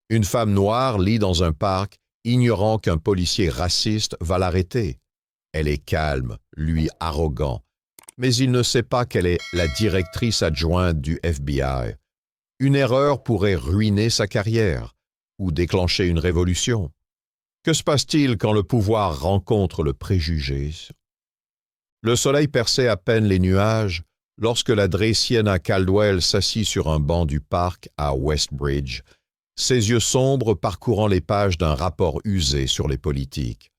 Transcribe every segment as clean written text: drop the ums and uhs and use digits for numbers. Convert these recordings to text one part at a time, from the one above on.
Une femme noire lit dans un parc, ignorant qu'un policier raciste va l'arrêter. Elle est calme, lui arrogant, mais il ne sait pas qu'elle est la directrice adjointe du FBI. Une erreur pourrait ruiner sa carrière ou déclencher une révolution. Que se passe-t-il quand le pouvoir rencontre le préjugé? Le soleil perçait à peine les nuages lorsque la Sienna Caldwell s'assit sur un banc du parc à Westbridge, ses yeux sombres parcourant les pages d'un rapport usé sur les politiques.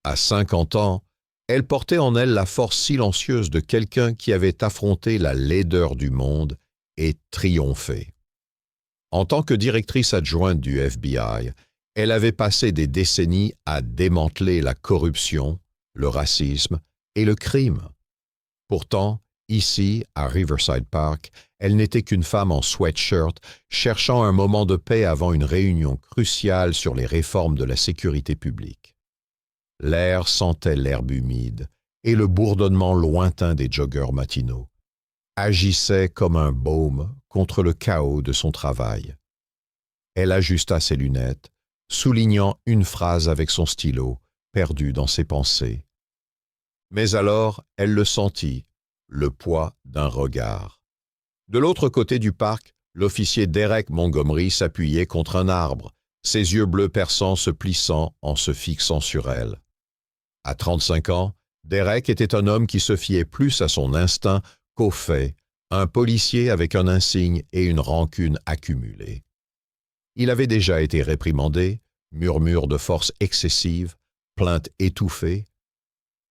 À 50 ans, elle portait en elle la force silencieuse de quelqu'un qui avait affronté la laideur du monde et triomphé. En tant que directrice adjointe du FBI, elle avait passé des décennies à démanteler la corruption, le racisme et le crime. Pourtant, ici, à Riverside Park, elle n'était qu'une femme en sweatshirt cherchant un moment de paix avant une réunion cruciale sur les réformes de la sécurité publique. L'air sentait l'herbe humide et le bourdonnement lointain des joggeurs matinaux agissait comme un baume contre le chaos de son travail. Elle ajusta ses lunettes, soulignant une phrase avec son stylo, perdu dans ses pensées. Mais alors, elle le sentit, le poids d'un regard. De l'autre côté du parc, l'officier Derek Montgomery s'appuyait contre un arbre, ses yeux bleus perçants se plissant en se fixant sur elle. À 35 ans, Derek était un homme qui se fiait plus à son instinct qu'aux faits, un policier avec un insigne et une rancune accumulée. Il avait déjà été réprimandé, murmures de force excessive, plaintes étouffées,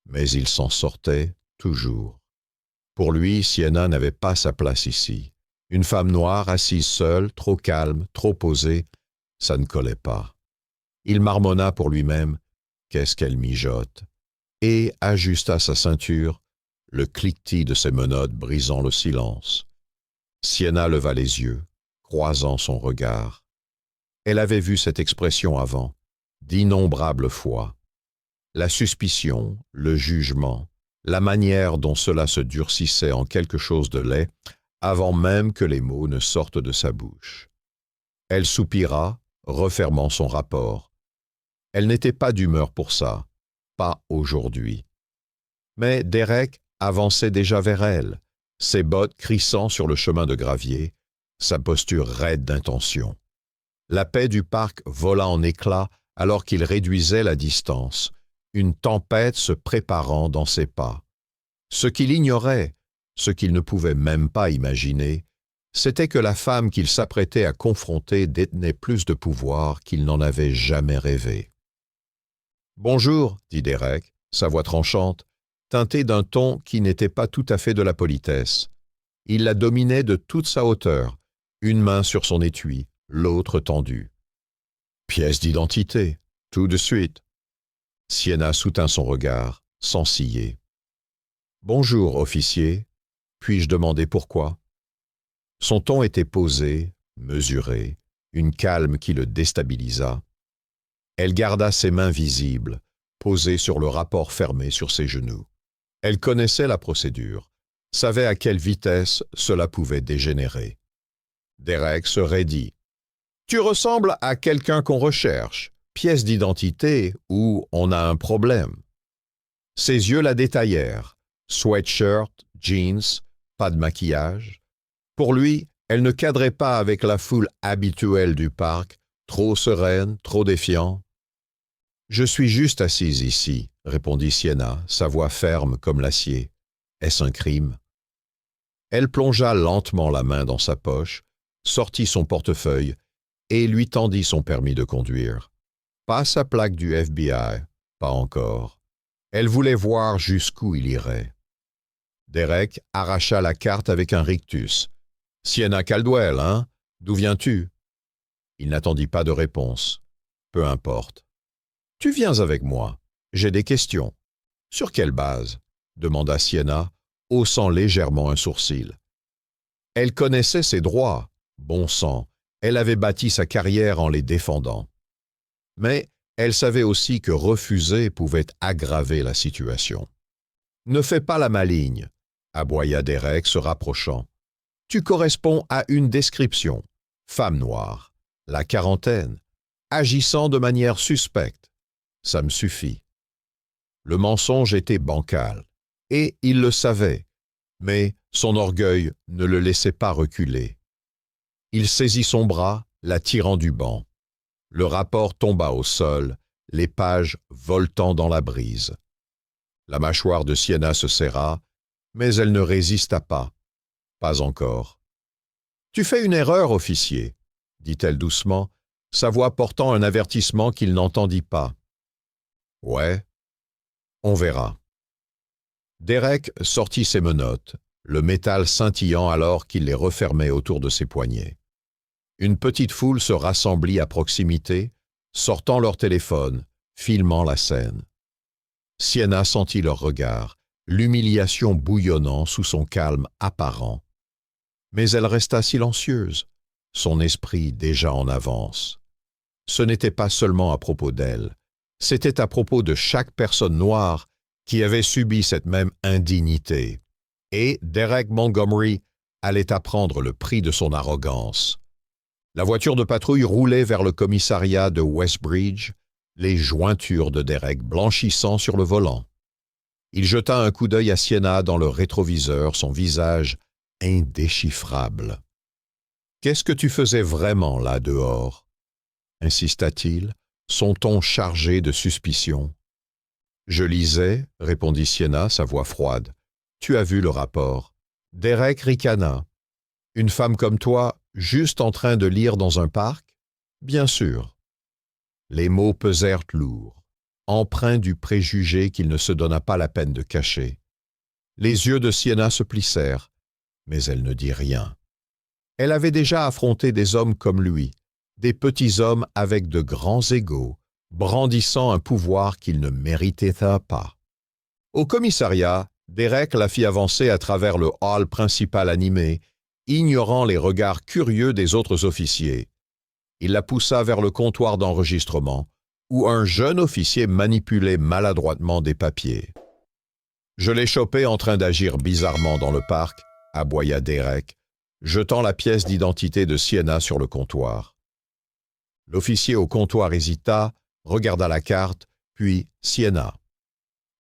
mais il s'en sortait toujours. Pour lui, Sienna n'avait pas sa place ici. Une femme noire assise seule, trop calme, trop posée, ça ne collait pas. Il marmonna pour lui-même « Qu'est-ce qu'elle mijote ?» et ajusta sa ceinture, le cliquetis de ses menottes brisant le silence. Sienna leva les yeux, croisant son regard. Elle avait vu cette expression avant, d'innombrables fois. La suspicion, le jugement, la manière dont cela se durcissait en quelque chose de laid avant même que les mots ne sortent de sa bouche. Elle soupira, refermant son rapport. Elle n'était pas d'humeur pour ça, pas aujourd'hui. Mais Derek avançait déjà vers elle, ses bottes crissant sur le chemin de gravier, sa posture raide d'intention. La paix du parc vola en éclats alors qu'il réduisait la distance, une tempête se préparant dans ses pas. Ce qu'il ignorait, ce qu'il ne pouvait même pas imaginer, c'était que la femme qu'il s'apprêtait à confronter détenait plus de pouvoir qu'il n'en avait jamais rêvé. « Bonjour, dit Derek, sa voix tranchante, teintée d'un ton qui n'était pas tout à fait de la politesse. Il la dominait de toute sa hauteur, une main sur son étui, l'autre tendue. « Pièce d'identité, tout de suite. » Sienna soutint son regard, sans ciller. « Bonjour, officier. Puis-je demander pourquoi ?» Son ton était posé, mesuré, une calme qui le déstabilisa. Elle garda ses mains visibles, posées sur le rapport fermé sur ses genoux. Elle connaissait la procédure, savait à quelle vitesse cela pouvait dégénérer. Derek se raidit. « Tu ressembles à quelqu'un qu'on recherche, pièce d'identité ou on a un problème. » Ses yeux la détaillèrent. Sweatshirt, jeans, pas de maquillage. Pour lui, elle ne cadrait pas avec la foule habituelle du parc, trop sereine, trop défiante. « Je suis juste assise ici, » répondit Sienna, sa voix ferme comme l'acier. « Est-ce un crime? » Elle plongea lentement la main dans sa poche, sortit son portefeuille et lui tendit son permis de conduire. Pas sa plaque du FBI, pas encore. Elle voulait voir jusqu'où il irait. Derek arracha la carte avec un rictus. « Sienna Caldwell, hein? D'où viens-tu? » Il n'attendit pas de réponse. Peu importe. « Tu viens avec moi. J'ai des questions. »« Sur quelle base? » demanda Sienna, haussant légèrement un sourcil. Elle connaissait ses droits. Bon sang, elle avait bâti sa carrière en les défendant. Mais elle savait aussi que refuser pouvait aggraver la situation. « Ne fais pas la maligne, » aboya Derek se rapprochant. « Tu corresponds à une description. Femme noire. la quarantaine, agissant de manière suspecte. Ça me suffit. Le mensonge était bancal, et il le savait, mais son orgueil ne le laissait pas reculer. Il saisit son bras, la tirant du banc. Le rapport tomba au sol, les pages voltant dans la brise. La mâchoire de Sienna se serra, mais elle ne résista pas. Pas encore. « Tu fais une erreur, officier, » dit-elle doucement, sa voix portant un avertissement qu'il n'entendit pas. « Ouais, on verra. » Derek sortit ses menottes, le métal scintillant alors qu'il les refermait autour de ses poignets. Une petite foule se rassemblit à proximité, sortant leur téléphone, filmant la scène. Sienna sentit leur regard, l'humiliation bouillonnant sous son calme apparent. Mais elle resta silencieuse, son esprit déjà en avance. Ce n'était pas seulement à propos d'elle, c'était à propos de chaque personne noire qui avait subi cette même indignité. Et Derek Montgomery allait apprendre le prix de son arrogance. La voiture de patrouille roulait vers le commissariat de Westbridge, les jointures de Derek blanchissant sur le volant. Il jeta un coup d'œil à Sienna dans le rétroviseur, son visage indéchiffrable. « Qu'est-ce que tu faisais vraiment là dehors ?» insista-t-il, son ton chargé de suspicion. « Je lisais, » répondit Sienna, sa voix froide. « Tu as vu le rapport. » Derek ricana. « Une femme comme toi, juste en train de lire dans un parc ? Bien sûr. » Les mots pesèrent lourd, empreints du préjugé qu'il ne se donna pas la peine de cacher. Les yeux de Sienna se plissèrent, mais elle ne dit rien. Elle avait déjà affronté des hommes comme lui, des petits hommes avec de grands égos, brandissant un pouvoir qu'ils ne méritaient pas. Au commissariat, Derek la fit avancer à travers le hall principal animé, ignorant les regards curieux des autres officiers. Il la poussa vers le comptoir d'enregistrement, où un jeune officier manipulait maladroitement des papiers. « Je l'ai chopé en train d'agir bizarrement dans le parc », aboya Derek, jetant la pièce d'identité de Sienna sur le comptoir. L'officier au comptoir hésita, regarda la carte, puis Sienna.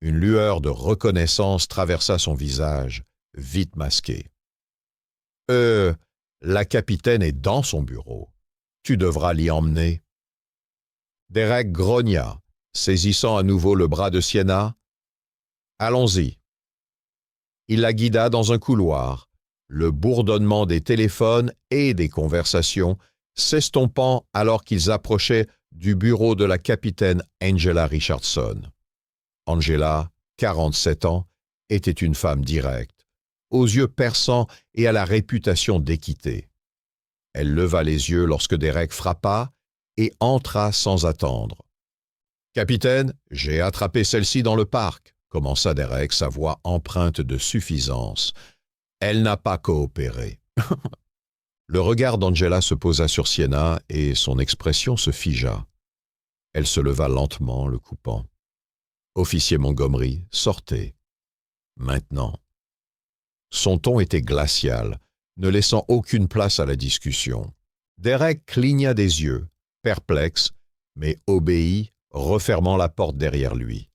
Une lueur de reconnaissance traversa son visage, vite masqué. « La capitaine est dans son bureau. Tu devras l'y emmener. » Derek grogna, saisissant à nouveau le bras de Sienna. « Allons-y. » Il la guida dans un couloir, le bourdonnement des téléphones et des conversations s'estompant alors qu'ils approchaient du bureau de la capitaine Angela Richardson. Angela, 47 ans, était une femme directe, aux yeux perçants et à la réputation d'équité. Elle leva les yeux lorsque Derek frappa et entra sans attendre. « Capitaine, j'ai attrapé celle-ci dans le parc », commença Derek, sa voix empreinte de suffisance. « Elle n'a pas coopéré. » Le regard d'Angela se posa sur Sienna et son expression se figea. Elle se leva lentement, le coupant. « Officier Montgomery, sortez. Maintenant. » Son ton était glacial, ne laissant aucune place à la discussion. Derek cligna des yeux, perplexe, mais obéit, refermant la porte derrière lui.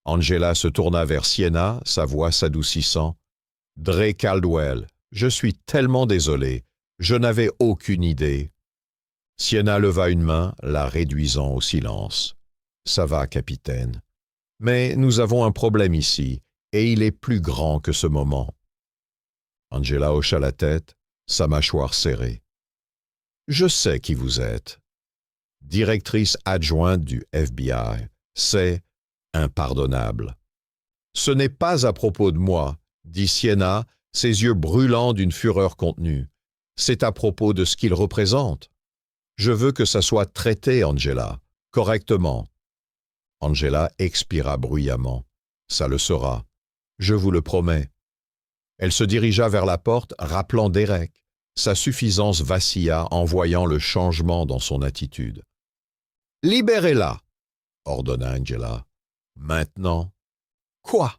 Angela se tourna vers Sienna, sa voix s'adoucissant. « Dre Caldwell, je suis tellement désolé, je n'avais aucune idée. » Sienna leva une main, la réduisant au silence. « Ça va, capitaine. Mais nous avons un problème ici, et il est plus grand que ce moment. » Angela hocha la tête, sa mâchoire serrée. « Je sais qui vous êtes. Directrice adjointe du FBI. C'est impardonnable. »« Ce n'est pas à propos de moi, » dit Sienna, ses yeux brûlants d'une fureur contenue. « C'est à propos de ce qu'il représente. Je veux que ça soit traité, Angela, correctement. » Angela expira bruyamment. « Ça le sera. Je vous le promets. » Elle se dirigea vers la porte, rappelant Derek. Sa suffisance vacilla en voyant le changement dans son attitude. « Libérez-la » ordonna Angela. « Maintenant. »« Quoi ?»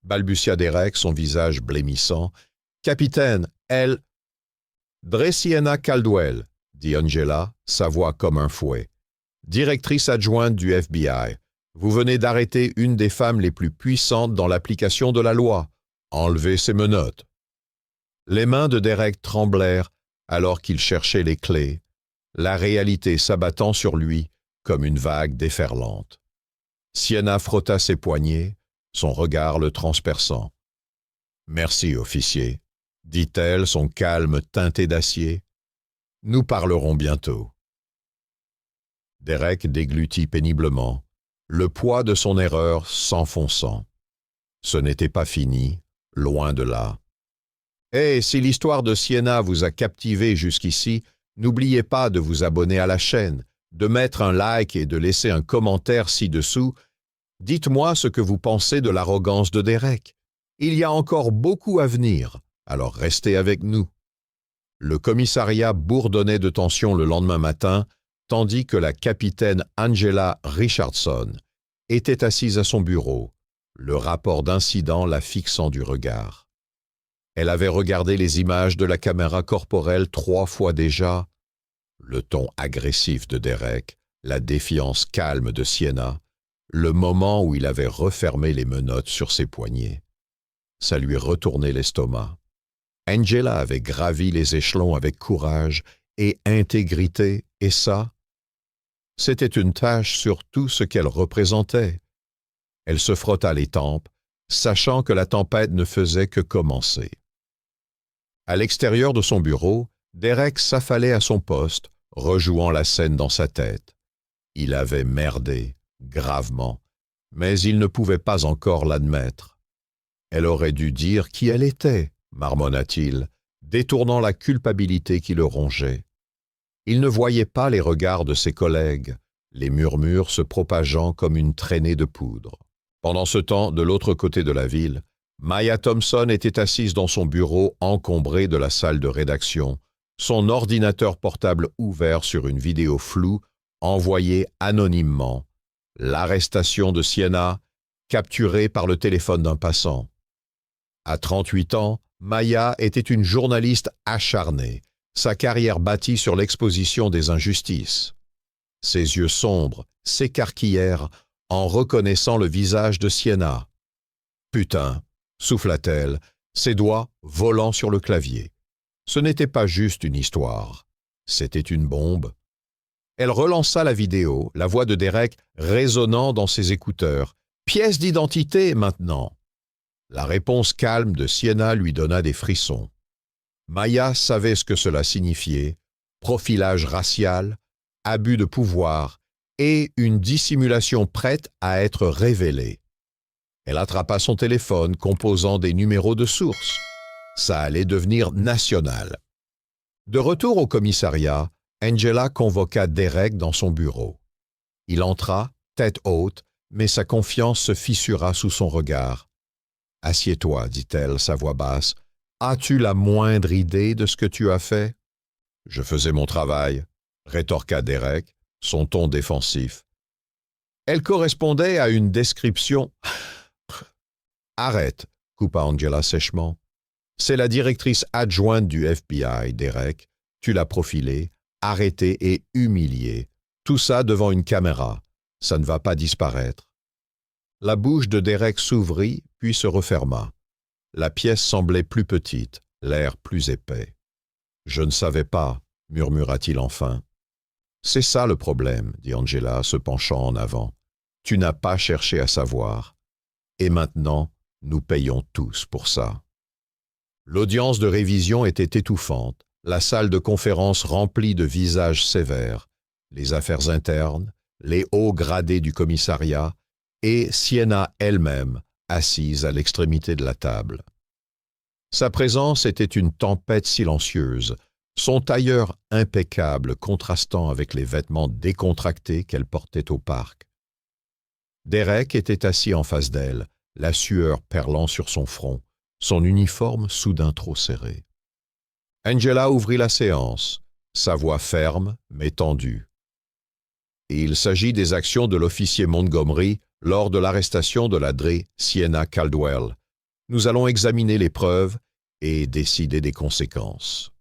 balbutia Derek, son visage blêmissant. « Capitaine, elle... »« Dre Sienna Caldwell, » dit Angela, sa voix comme un fouet. « Directrice adjointe du FBI, vous venez d'arrêter une des femmes les plus puissantes dans l'application de la loi. Enlevez ces menottes. » Les mains de Derek tremblèrent alors qu'il cherchait les clés, la réalité s'abattant sur lui comme une vague déferlante. Sienna frotta ses poignets, son regard le transperçant. « Merci, officier, » dit-elle, son calme teinté d'acier. « Nous parlerons bientôt. » Derek déglutit péniblement, le poids de son erreur s'enfonçant. Ce n'était pas fini, loin de là. « Et si l'histoire de Sienna vous a captivé jusqu'ici, n'oubliez pas de vous abonner à la chaîne, de mettre un like et de laisser un commentaire ci-dessous. Dites-moi ce que vous pensez de l'arrogance de Derek. Il y a encore beaucoup à venir, alors restez avec nous. » Le commissariat bourdonnait de tension le lendemain matin, tandis que la capitaine Angela Richardson était assise à son bureau, le rapport d'incident la fixant du regard. Elle avait regardé les images de la caméra corporelle 3 fois déjà. Le ton agressif de Derek, la défiance calme de Sienna, le moment où il avait refermé les menottes sur ses poignets. Ça lui retournait l'estomac. Angela avait gravi les échelons avec courage et intégrité, et ça, c'était une tache sur tout ce qu'elle représentait. Elle se frotta les tempes, sachant que la tempête ne faisait que commencer. À l'extérieur de son bureau, Derek s'affalait à son poste, rejouant la scène dans sa tête. Il avait merdé, gravement, mais il ne pouvait pas encore l'admettre. Elle aurait dû dire qui elle était, marmonna-t-il, détournant la culpabilité qui le rongeait. Il ne voyait pas les regards de ses collègues, les murmures se propageant comme une traînée de poudre. Pendant ce temps, de l'autre côté de la ville, Maya Thompson était assise dans son bureau encombré de la salle de rédaction, son ordinateur portable ouvert sur une vidéo floue envoyée anonymement. L'arrestation de Sienna, capturée par le téléphone d'un passant. À 38 ans, Maya était une journaliste acharnée, sa carrière bâtie sur l'exposition des injustices. Ses yeux sombres s'écarquillèrent en reconnaissant le visage de Sienna. « Putain !» souffla-t-elle, ses doigts volant sur le clavier. Ce n'était pas juste une histoire, c'était une bombe. Elle relança la vidéo, la voix de Derek résonnant dans ses écouteurs. « Pièce d'identité, maintenant !» La réponse calme de Sienna lui donna des frissons. Maya savait ce que cela signifiait, profilage racial, abus de pouvoir et une dissimulation prête à être révélée. Elle attrapa son téléphone composant des numéros de source. Ça allait devenir national. De retour au commissariat, Angela convoqua Derek dans son bureau. Il entra, tête haute, mais sa confiance se fissura sous son regard. « Assieds-toi, dit-elle, sa voix basse. « As-tu la moindre idée de ce que tu as fait? » « Je faisais mon travail, » rétorqua Derek, son ton défensif. Elle correspondait à une description. « Arrête, » coupa Angela sèchement. « C'est la directrice adjointe du FBI, Derek. Tu l'as profilée, arrêtée et humiliée. Tout ça devant une caméra. Ça ne va pas disparaître. » La bouche de Derek s'ouvrit, puis se referma. La pièce semblait plus petite, l'air plus épais. « Je ne savais pas, » murmura-t-il enfin. « C'est ça le problème, » dit Angela, se penchant en avant. « Tu n'as pas cherché à savoir. Et maintenant, nous payons tous pour ça. » L'audience de révision était étouffante, la salle de conférence remplie de visages sévères, les affaires internes, les hauts gradés du commissariat et Sienna elle-même, assise à l'extrémité de la table. Sa présence était une tempête silencieuse, son tailleur impeccable contrastant avec les vêtements décontractés qu'elle portait au parc. Derek était assis en face d'elle, la sueur perlant sur son front, son uniforme soudain trop serré. Angela ouvrit la séance, sa voix ferme mais tendue. « Il s'agit des actions de l'officier Montgomery lors de l'arrestation de la Dre Sienna Caldwell. Nous allons examiner les preuves et décider des conséquences. »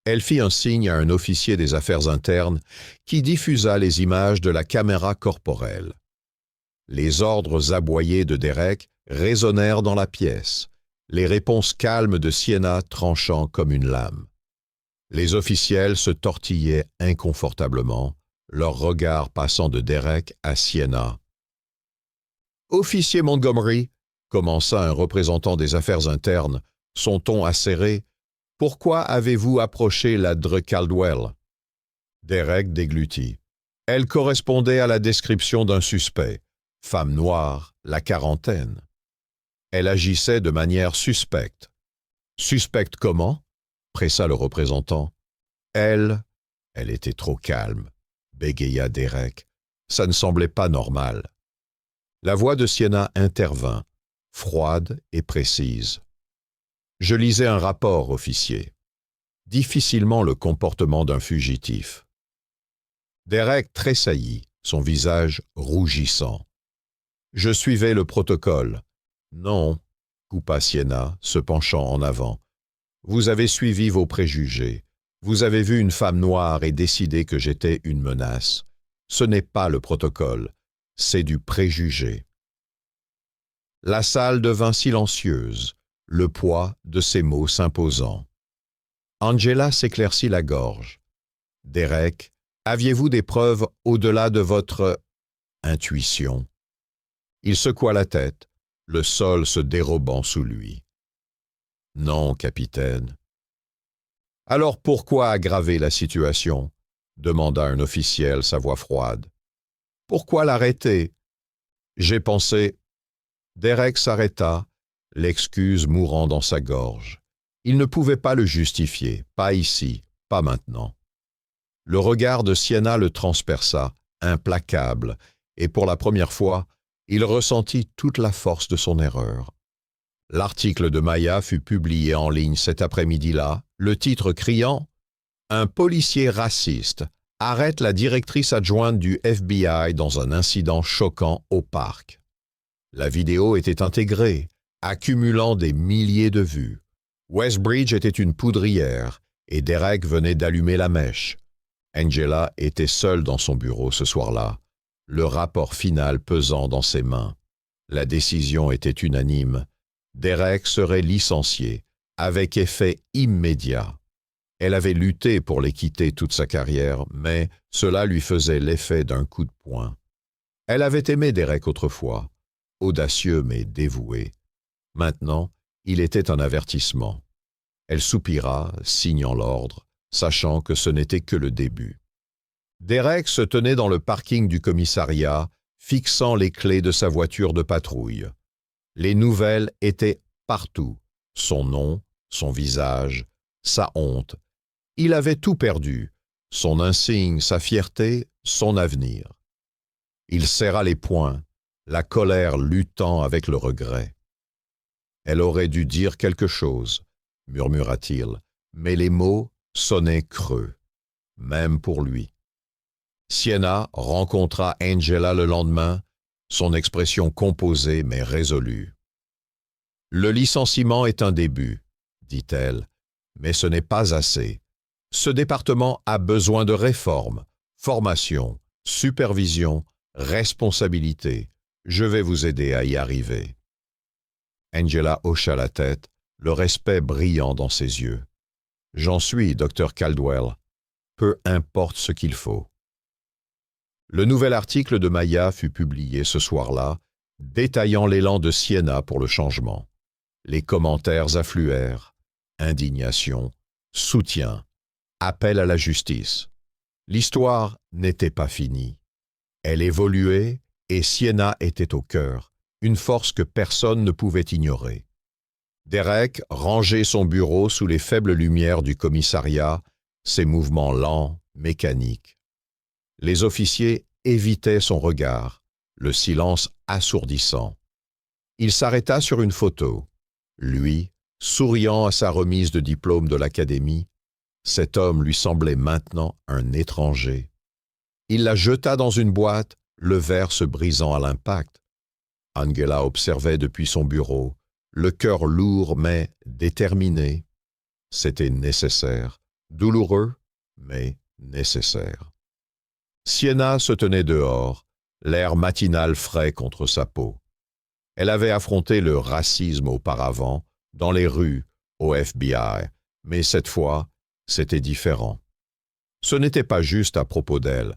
Elle fit un signe à un officier des affaires internes qui diffusa les images de la caméra corporelle. Les ordres aboyés de Derek résonnèrent dans la pièce, les réponses calmes de Sienna tranchant comme une lame. Les officiels se tortillaient inconfortablement, leur regard passant de Derek à Sienna. « Officier Montgomery », commença un représentant des affaires internes, son ton acéré, « pourquoi avez-vous approché la Dre Caldwell ?» Derek déglutit. Elle correspondait à la description d'un suspect, femme noire, la quarantaine. Elle agissait de manière suspecte. « Suspecte comment ?» pressa le représentant. « Elle était trop calme, » bégaya Derek. Ça ne semblait pas normal. La voix de Sienna intervint, froide et précise. « Je lisais un rapport, officier. Difficilement le comportement d'un fugitif. » Derek tressaillit, son visage rougissant. « Je suivais le protocole. »« Non, » coupa Sienna, se penchant en avant. « Vous avez suivi vos préjugés. Vous avez vu une femme noire et décidé que j'étais une menace. Ce n'est pas le protocole, c'est du préjugé. » La salle devint silencieuse, le poids de ces mots s'imposant. Angela s'éclaircit la gorge. « Derek, aviez-vous des preuves au-delà de votre intuition ?» Il secoua la tête, le sol se dérobant sous lui. « Non, capitaine. »« Alors pourquoi aggraver la situation ?» demanda un officiel, sa voix froide. « Pourquoi l'arrêter ?» J'ai pensé. Derek s'arrêta, l'excuse mourant dans sa gorge. Il ne pouvait pas le justifier, pas ici, pas maintenant. Le regard de Sienna le transperça, implacable, et pour la première fois, il ressentit toute la force de son erreur. L'article de Maya fut publié en ligne cet après-midi-là, le titre criant « Un policier raciste arrête la directrice adjointe du FBI dans un incident choquant au parc. » La vidéo était intégrée, accumulant des milliers de vues. Westbridge était une poudrière et Derek venait d'allumer la mèche. Angela était seule dans son bureau ce soir-là, le rapport final pesant dans ses mains. La décision était unanime. Derek serait licencié, avec effet immédiat. Elle avait lutté pour les quitter toute sa carrière, mais cela lui faisait l'effet d'un coup de poing. Elle avait aimé Derek autrefois, audacieux mais dévoué. Maintenant, il était un avertissement. Elle soupira, signant l'ordre, sachant que ce n'était que le début. Derek se tenait dans le parking du commissariat, fixant les clés de sa voiture de patrouille. Les nouvelles étaient partout. Son nom, son visage, sa honte. Il avait tout perdu, son insigne, sa fierté, son avenir. Il serra les poings, la colère luttant avec le regret. « Elle aurait dû dire quelque chose », murmura-t-il, mais les mots sonnaient creux, même pour lui. Sienna rencontra Angela le lendemain, son expression composée mais résolue. « Le licenciement est un début, » dit-elle, « mais ce n'est pas assez. Ce département a besoin de réformes, formation, supervision, responsabilité. Je vais vous aider à y arriver. » Angela hocha la tête, le respect brillant dans ses yeux. « J'en suis, Dr. Caldwell. Peu importe ce qu'il faut. » Le nouvel article de Maya fut publié ce soir-là, détaillant l'élan de Sienna pour le changement. Les commentaires affluèrent. Indignation, soutien, appel à la justice. L'histoire n'était pas finie. Elle évoluait et Sienna était au cœur, une force que personne ne pouvait ignorer. Derek rangeait son bureau sous les faibles lumières du commissariat, ses mouvements lents, mécaniques. Les officiers évitaient son regard, le silence assourdissant. Il s'arrêta sur une photo. Lui, souriant à sa remise de diplôme de l'académie, cet homme lui semblait maintenant un étranger. Il la jeta dans une boîte, le verre se brisant à l'impact. Angela observait depuis son bureau, le cœur lourd mais déterminé. C'était nécessaire, douloureux, mais nécessaire. Sienna se tenait dehors, l'air matinal frais contre sa peau. Elle avait affronté le racisme auparavant, dans les rues, au FBI, mais cette fois, c'était différent. Ce n'était pas juste à propos d'elle,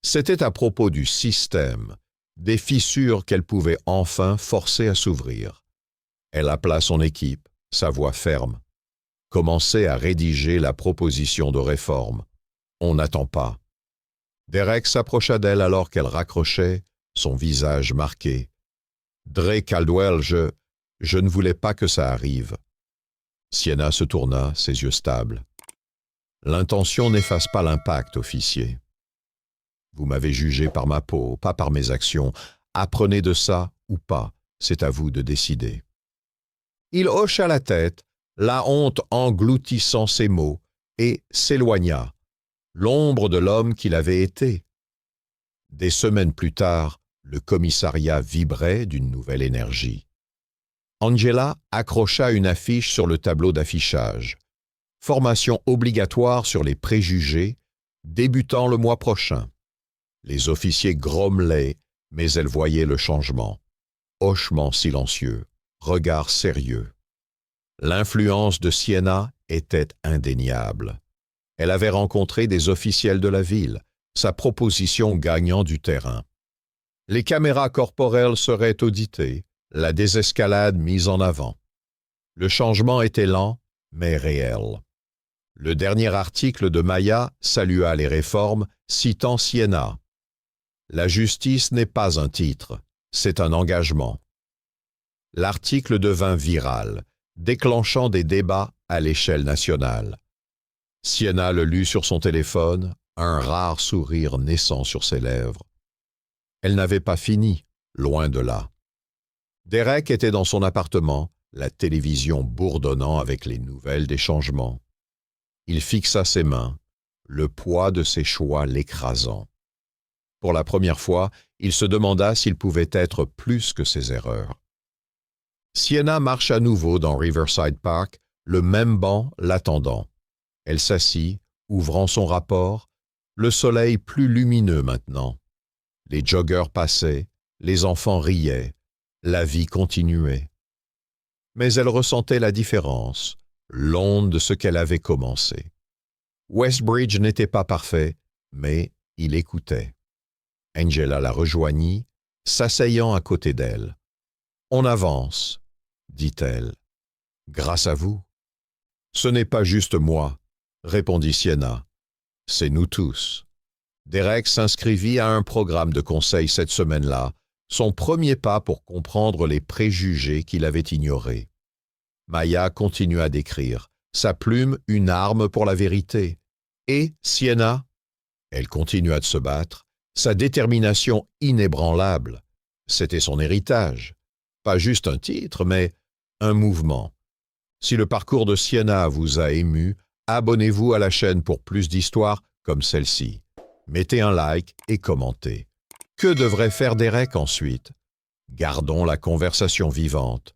c'était à propos du système, des fissures qu'elle pouvait enfin forcer à s'ouvrir. Elle appela son équipe, sa voix ferme. Commencez à rédiger la proposition de réforme. On n'attend pas. Derek s'approcha d'elle alors qu'elle raccrochait, son visage marqué. Drake Caldwell, je ne voulais pas que ça arrive. Sienna se tourna, ses yeux stables. L'intention n'efface pas l'impact, officier. Vous m'avez jugé par ma peau, pas par mes actions. Apprenez de ça ou pas, c'est à vous de décider. Il hocha la tête, la honte engloutissant ses mots, et s'éloigna, l'ombre de l'homme qu'il avait été. Des semaines plus tard, le commissariat vibrait d'une nouvelle énergie. Angela accrocha une affiche sur le tableau d'affichage. Formation obligatoire sur les préjugés, débutant le mois prochain. Les officiers grommelaient, mais elle voyait le changement. Hochement silencieux, regard sérieux. L'influence de Sienna était indéniable. Elle avait rencontré des officiels de la ville, sa proposition gagnant du terrain. Les caméras corporelles seraient auditées, la désescalade mise en avant. Le changement était lent, mais réel. Le dernier article de Maya salua les réformes, citant Sienna. La justice n'est pas un titre, c'est un engagement. L'article devint viral, déclenchant des débats à l'échelle nationale. Sienna le lut sur son téléphone, un rare sourire naissant sur ses lèvres. Elle n'avait pas fini, loin de là. Derek était dans son appartement, la télévision bourdonnant avec les nouvelles des changements. Il fixa ses mains, le poids de ses choix l'écrasant. Pour la première fois, il se demanda s'il pouvait être plus que ses erreurs. Sienna marche à nouveau dans Riverside Park, le même banc l'attendant. Elle s'assit, ouvrant son rapport, le soleil plus lumineux maintenant. Les joggeurs passaient, les enfants riaient, la vie continuait. Mais elle ressentait la différence, l'onde de ce qu'elle avait commencé. Westbridge n'était pas parfait, mais il écoutait. Angela la rejoignit, s'asseyant à côté d'elle. « On avance, » dit-elle. « Grâce à vous. »« Ce n'est pas juste moi, » répondit Sienna. « C'est nous tous. » Derek s'inscrivit à un programme de conseil cette semaine-là, son premier pas pour comprendre les préjugés qu'il avait ignorés. Maya continua d'écrire, sa plume une arme pour la vérité. Et Sienna, elle continua de se battre, sa détermination inébranlable. C'était son héritage. Pas juste un titre, mais un mouvement. Si le parcours de Sienna vous a ému, abonnez-vous à la chaîne pour plus d'histoires comme celle-ci. Mettez un like et commentez. Que devrait faire Derek ensuite? Gardons la conversation vivante.